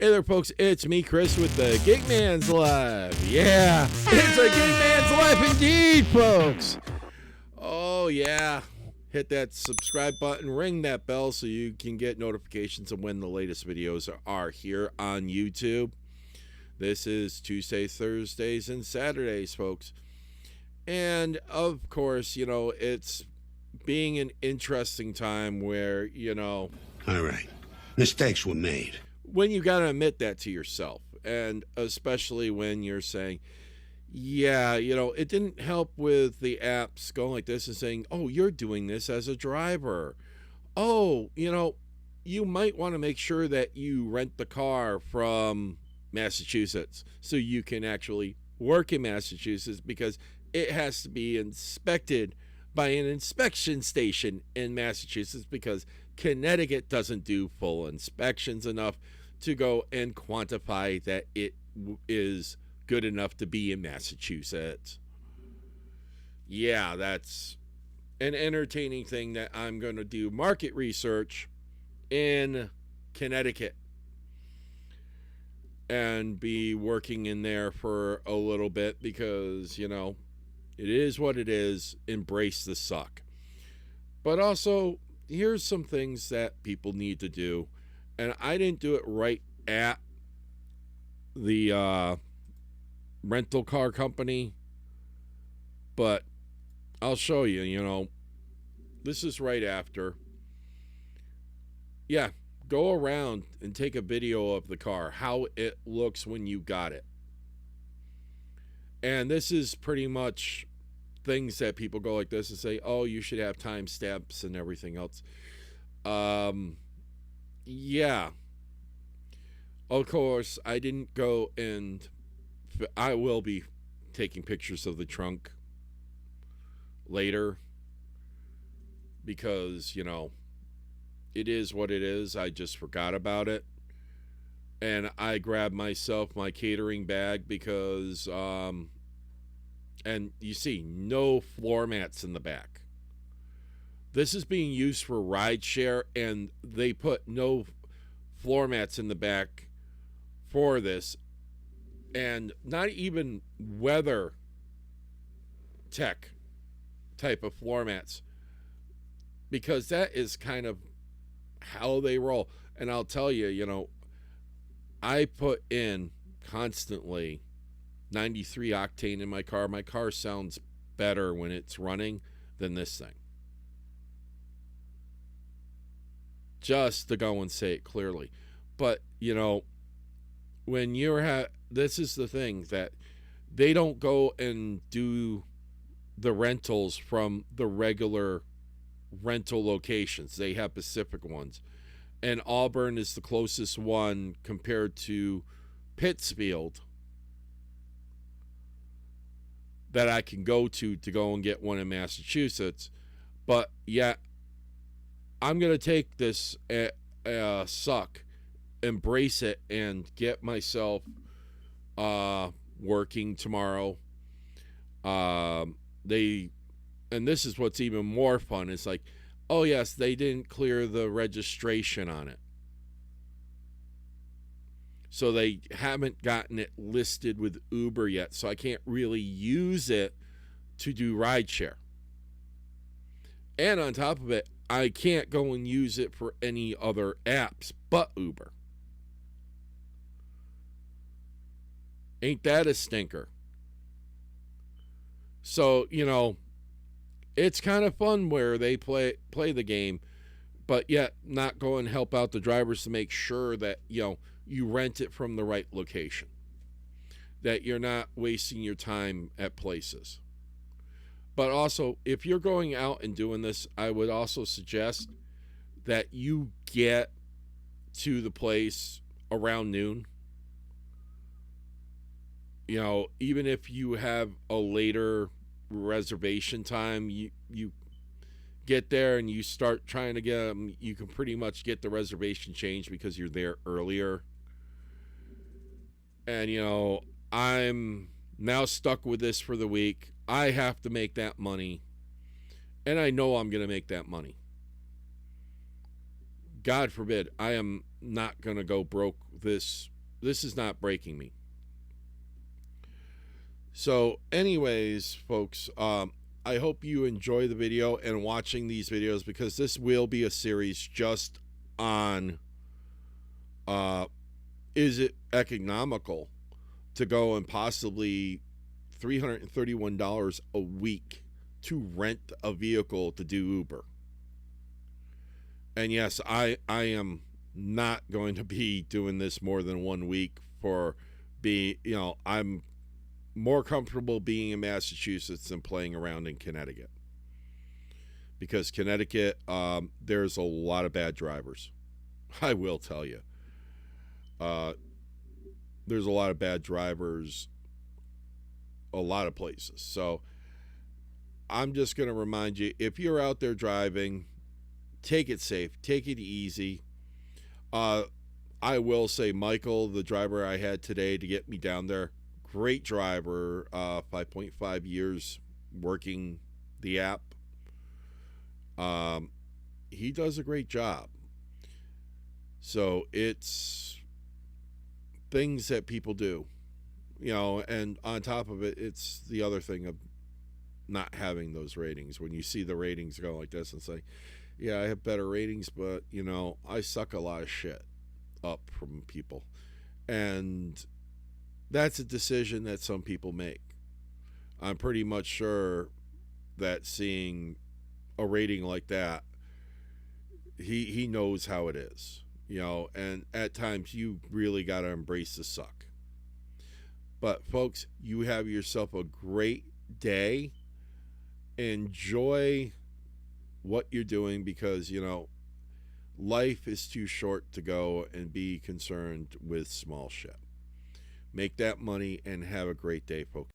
Hey there, folks. It's me, Chris, with the Gig Man's Live. Yeah, it's a Gig Man's Live indeed, folks. Oh, yeah. Hit that subscribe button, ring that bell so you can get notifications of when the latest videos are here on YouTube. This is Tuesdays, Thursdays, and Saturdays, folks. And, of course, it's being an interesting time where, All right. Mistakes were made. when you got to admit that to yourself, and especially when you're saying, yeah, it didn't help with the apps going like this and saying, oh, you're doing this as a driver. Oh, you might want to make sure that you rent the car from Massachusetts so you can actually work in Massachusetts, because it has to be inspected by an inspection station in Massachusetts, because Connecticut doesn't do full inspections enough to go and quantify that it is good enough to be in Massachusetts. Yeah, that's an entertaining thing that I'm going to do market research in Connecticut and be working in there for a little bit, because, it is what it is. Embrace the suck. But also, here's some things that people need to do. And I didn't do it right at the rental car company, but I'll show you. This is right after. Yeah, go around and take a video of the car, how it looks when you got it. And this is pretty much things that people go like this and say, oh, you should have timestamps and everything else. Yeah. Of course, I didn't go and I will be taking pictures of the trunk later, because, it is what it is. I just forgot about it. And I grabbed myself my catering bag because, and you see, no floor mats in the back. This is being used for rideshare, and they put no floor mats in the back for this, and not even weather tech type of floor mats, because that is kind of how they roll. And I'll tell you, I put in constantly 93 octane in my car. My car sounds better when it's running than this thing. Just to go and say it clearly. But, when you're this is the thing, that they don't go and do the rentals from the regular rental locations. They have specific ones. And Auburn is the closest one compared to Pittsfield that I can go to go and get one in Massachusetts. But yeah, I'm going to take this suck, embrace it, and get myself working tomorrow. And this is what's even more fun. It's like, oh yes, they didn't clear the registration on it, so they haven't gotten it listed with Uber yet, so I can't really use it to do rideshare. And on top of it, I can't go and use it for any other apps but Uber. Ain't that a stinker? So, it's kind of fun where they play the game, but yet not go and help out the drivers to make sure that, you rent it from the right location, that you're not wasting your time at places. But also, if you're going out and doing this, I would also suggest that you get to the place around noon. Even if you have a later reservation time, you get there and you start trying to get them, you can pretty much get the reservation changed because you're there earlier. And I'm now stuck with this for the week. I have to make that money, and I know I'm going to make that money. God forbid, I am not going to go broke. This is not breaking me. So anyways, folks, I hope you enjoy the video and watching these videos, because this will be a series just on is it economical to go and possibly $331 a week to rent a vehicle to do Uber. And yes, I am not going to be doing this more than 1 week I'm more comfortable being in Massachusetts than playing around in Connecticut, because Connecticut, there's a lot of bad drivers. I will tell you, there's a lot of bad drivers a lot of places. So I'm just going to remind you, if you're out there driving, take it safe, take it easy. I will say, Michael, the driver I had today to get me down there, great driver, 5.5 years working the app. He does a great job. So it's things that people do, and on top of it, it's the other thing of not having those ratings. When you see the ratings go like this and say, yeah, I have better ratings, but I suck a lot of shit up from people. And that's a decision that some people make. I'm pretty much sure that seeing a rating like that, he knows how it is, and at times you really got to embrace the suck. But folks, you have yourself a great day. Enjoy what you're doing, because life is too short to go and be concerned with small shit. Make that money and have a great day, folks.